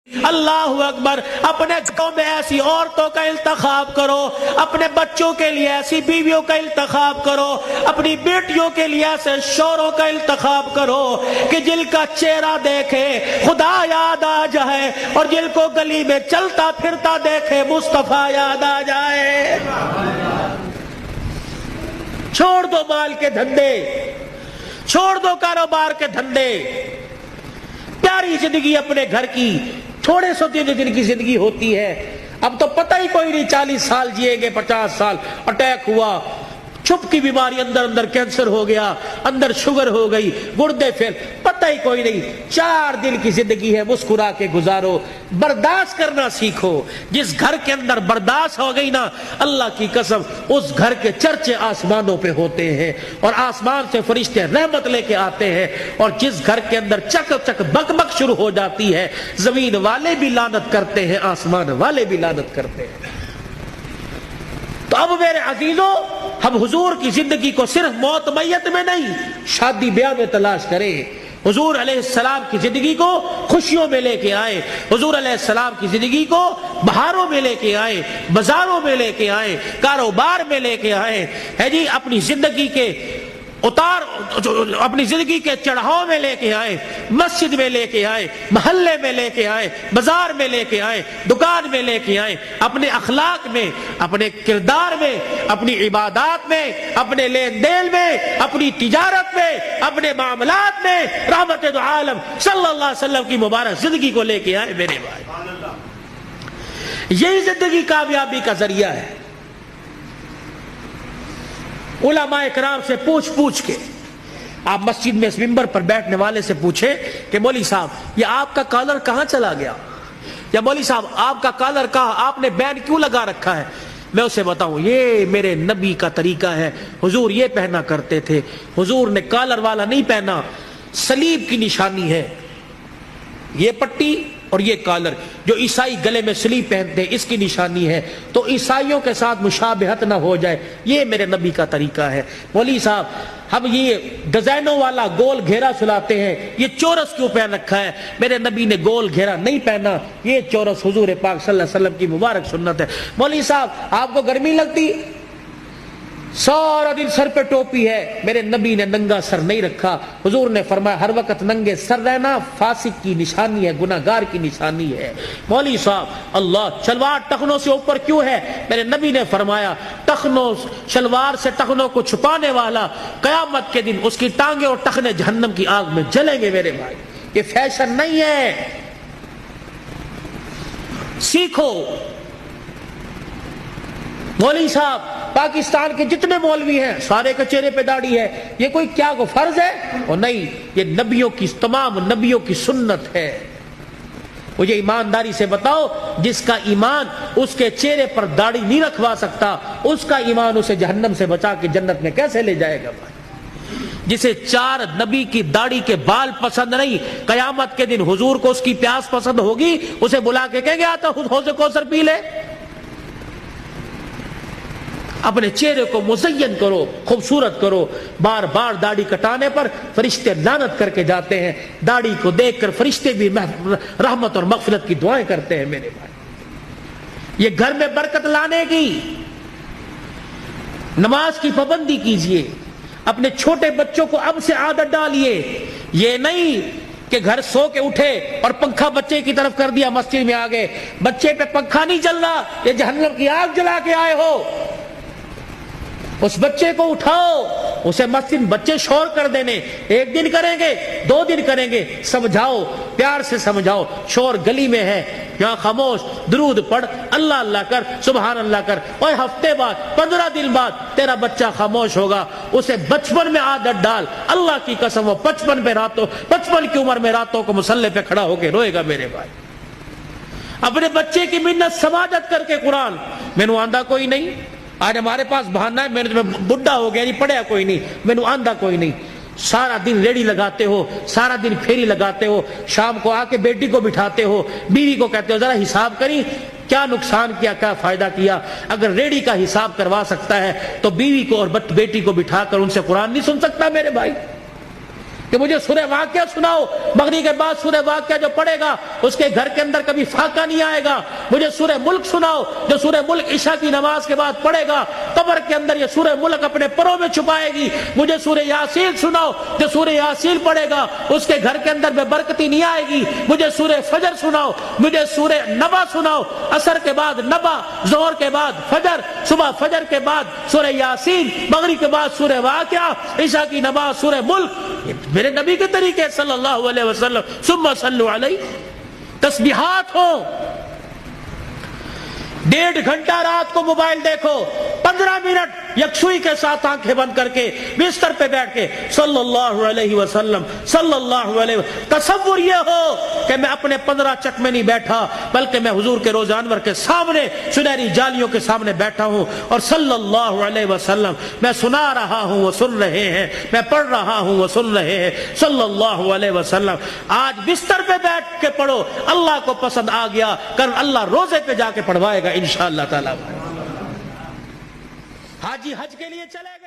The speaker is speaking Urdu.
اللہ اکبر. اپنے گھروں میں ایسی عورتوں کا انتخاب کرو, اپنے بچوں کے لیے ایسی بیویوں کا انتخاب کرو, اپنی بیٹیوں کے لیے ایسے شوہروں کا انتخاب کرو کہ جن کا چہرہ دیکھے خدا یاد آ جائے, اور جن کو گلی میں چلتا پھرتا دیکھے مصطفیٰ یاد آ جائے. چھوڑ دو مال کے دھندے, چھوڑ دو کاروبار کے دھندے, پیاری زندگی اپنے گھر کی. تھوڑے سو دن کی زندگی ہوتی ہے, اب تو پتہ ہی کوئی نہیں 40 سال جیے گے, 50 سال, اٹیک ہوا, چھپ کی بیماری, اندر کینسر ہو گیا, اندر شوگر ہو گئی, گردے فیل, پتہ ہی کوئی نہیں. 4 دن کی زندگی ہے, مسکرا کے گزارو, برداشت کرنا سیکھو. جس گھر کے اندر برداشت ہو گئی نا, اللہ کی قسم اس گھر کے چرچے آسمانوں پہ ہوتے ہیں, اور آسمان سے فرشتے رحمت لے کے آتے ہیں. اور جس گھر کے اندر چک چک بک بک شروع ہو جاتی ہے, زمین والے بھی لعنت کرتے ہیں, آسمان والے بھی لعنت کرتے ہیں. تو اب میرے عزیزوں, ہم حضور کی زندگی کو صرف موت میت میں نہیں, شادی بیاہ میں تلاش کریں. حضور علیہ السلام کی زندگی کو خوشیوں میں لے کے آئے, حضور علیہ السلام کی زندگی کو بہاروں میں لے کے آئے, بازاروں میں لے کے آئے, کاروبار میں لے کے آئے, ہے جی, اپنی زندگی کے اتار, اپنی زندگی کے چڑھاؤ میں لے کے آئے, مسجد میں لے کے آئے, محلے میں لے کے آئے, بازار میں لے کے آئے, دکان میں لے کے آئے. اپنے اخلاق میں, اپنے کردار میں, اپنی عبادات میں, اپنے لین دین میں, اپنی تجارت میں, اپنے معاملات میں رحمت دو عالم صلی اللہ علیہ وسلم کی مبارک زندگی کو لے کے آئے. میرے بھائی, یہی زندگی کامیابی کا ذریعہ ہے. علماء کرام سے پوچھ کے آپ مسجد میں اس منبر پر بیٹھنے والے سے پوچھے کہ مولوی صاحب یہ آپ کا کالر کہاں چلا گیا, یا مولوی صاحب آپ کا کالر کہاں, آپ نے بینڈ کیوں لگا رکھا ہے؟ میں اسے بتاؤں, یہ میرے نبی کا طریقہ ہے, حضور یہ پہنا کرتے تھے, حضور نے کالر والا نہیں پہنا, صلیب کی نشانی ہے یہ پٹی اور یہ کالر. جو عیسائی گلے میں صلیب پہنتے ہیں اس کی نشانی ہے, تو عیسائیوں کے ساتھ مشابہت نہ ہو جائے, یہ میرے نبی کا طریقہ ہے. مولوی صاحب ہم یہ ڈیزائنوں والا گول گھیرا سلاتے ہیں, یہ چورس کیوں پہن رکھا ہے؟ میرے نبی نے گول گھیرا نہیں پہنا, یہ چورس حضور پاک صلی اللہ علیہ وسلم کی مبارک سنت ہے. مولوی صاحب آپ کو گرمی لگتی, سارا دن سر پہ ٹوپی ہے, میرے نبی نے ننگا سر نہیں رکھا. حضور نے فرمایا ہر وقت ننگے سر رہنا فاسق کی نشانی ہے, گناہگار کی نشانی ہے. مولوی صاحب اللہ, شلوار ٹخنوں سے اوپر کیوں ہے؟ میرے نبی نے فرمایا ٹخنوں, شلوار سے ٹخنوں کو چھپانے والا قیامت کے دن اس کی ٹانگیں اور ٹخنے جہنم کی آگ میں جلیں گے. میرے بھائی, یہ فیشن نہیں ہے, سیکھو. مولوی صاحب پاکستان کے جتنے مولوی ہیں سارے کے چہرے پہ داڑھی ہے, یہ کوئی کیا کو فرض ہے؟ اور نہیں, یہ نبیوں کی, تمام نبیوں کی سنت ہے. مجھے ایمانداری سے بتاؤ, جس کا ایمان اس کے چہرے پر داڑھی نہیں رکھوا سکتا, اس کا ایمان اسے جہنم سے بچا کے جنت میں کیسے لے جائے گا؟ جسے 4 نبی کی داڑھی کے بال پسند نہیں, قیامت کے دن حضور کو اس کی پیاس پسند ہوگی, اسے بلا کے کہیں گے آتا حوض کوثر پی لے. اپنے چہرے کو مزین کرو, خوبصورت کرو. بار بار داڑھی کٹانے پر فرشتے لعنت کر کے جاتے ہیں, داڑھی کو دیکھ کر فرشتے بھی رحمت اور مغفرت کی دعائیں کرتے ہیں. میرے بھائی, یہ گھر میں برکت لانے کی, نماز کی پابندی کیجئے. اپنے چھوٹے بچوں کو اب سے عادت ڈالیے, یہ نہیں کہ گھر سو کے اٹھے اور پنکھا بچے کی طرف کر دیا, مسجد میں آ گئے, بچے پہ پنکھا نہیں چل رہا, یہ جہنم کی آگ جلا کے آئے ہو. اس بچے کو اٹھاؤ, اسے مسجد, بچے شور کر دینے, 1 دن کریں گے, 2 دن کریں گے, سمجھاؤ, پیار سے سمجھاؤ. شور گلی میں ہے, یہاں خاموش, درود پڑھ, اللہ اللہ کر, سبحان اللہ کر. اور ہفتے بعد, 15 دن بعد تیرا بچہ خاموش ہوگا. اسے بچپن میں عادت ڈال, اللہ کی قسم وہ 55 کی عمر میں راتوں کو مصلی پہ کھڑا ہو کے روئے گا. میرے بھائی, اپنے بچے کی منت سماجت کر کے قرآن, میں نے آندھا کوئی نہیں. آج ہمارے پاس بہانہ ہے, میں بڈھا ہو گیا, نہیں پڑھیا کوئی نہیں, میں نے آندھا کوئی نہیں. سارا دن ریڑی لگاتے ہو, سارا دن پھیری لگاتے ہو, شام کو آ کے بیٹی کو بٹھاتے ہو, بیوی کو کہتے ہو ذرا حساب کری کیا نقصان کیا, کیا فائدہ کیا. اگر ریڑی کا حساب کروا سکتا ہے تو بیوی کو اور بیٹی کو بٹھا کر ان سے قرآن نہیں سن سکتا؟ میرے بھائی, کہ مجھے سورہ واقعہ سناؤ، مغرب کے بعد سورہ واقعہ جو پڑھے گا اس کے گھر کے اندر کبھی فاقہ نہیں آئے گا۔ مجھے سورہ ملک سناؤ، جو سورہ ملک عشاء کی نماز کے بعد پڑھے گا قبر کے اندر یہ سورہ ملک اپنے پروں میں چھپائے گی۔ مجھے سورہ یاسین سناؤ، جو سورہ یاسین پڑھے گا اس کے گھر کے اندر بے برکتی نہیں آئے گی۔ مجھے سورہ فجر سناؤ، مجھے سورہ نبا سناؤ، عصر کے بعد نبا، ظہر کے بعد فجر، صبح فجر کے بعد سورہ یاسین، مغرب کے بعد سورہ واقعہ، عشاء کی نماز سورہ ملک۔ یہ میرے نبی کے طریقے صلی اللہ علیہ وسلم۔ ثم صلوا علیہ، تسبیحات ہوں۔ 1.5 گھنٹہ رات کو موبائل دیکھو، 15 منٹ یکسوئی کے ساتھ آنکھیں بند کر کے بستر پہ بیٹھ کے صلی اللہ علیہ وسلم صلی اللہ علیہ وسلم۔ تصور یہ ہو کہ میں اپنے 15 چک میں نہیں بیٹھا، بلکہ میں حضور کے روز انور کے سامنے سنہری جالیوں کے سامنے بیٹھا ہوں، اور صلی اللہ علیہ وسلم میں سنا رہا ہوں وہ سن رہے ہیں، میں پڑھ رہا ہوں وہ سن رہے ہیں، صلی اللہ علیہ وسلم۔ آج بستر پہ بیٹھ کے پڑھو، اللہ کو پسند آ گیا، کل اللہ روزے پہ جا کے پڑھوائے گا انشاءاللہ تعالی۔ حاجی حج کے لیے چلے گا۔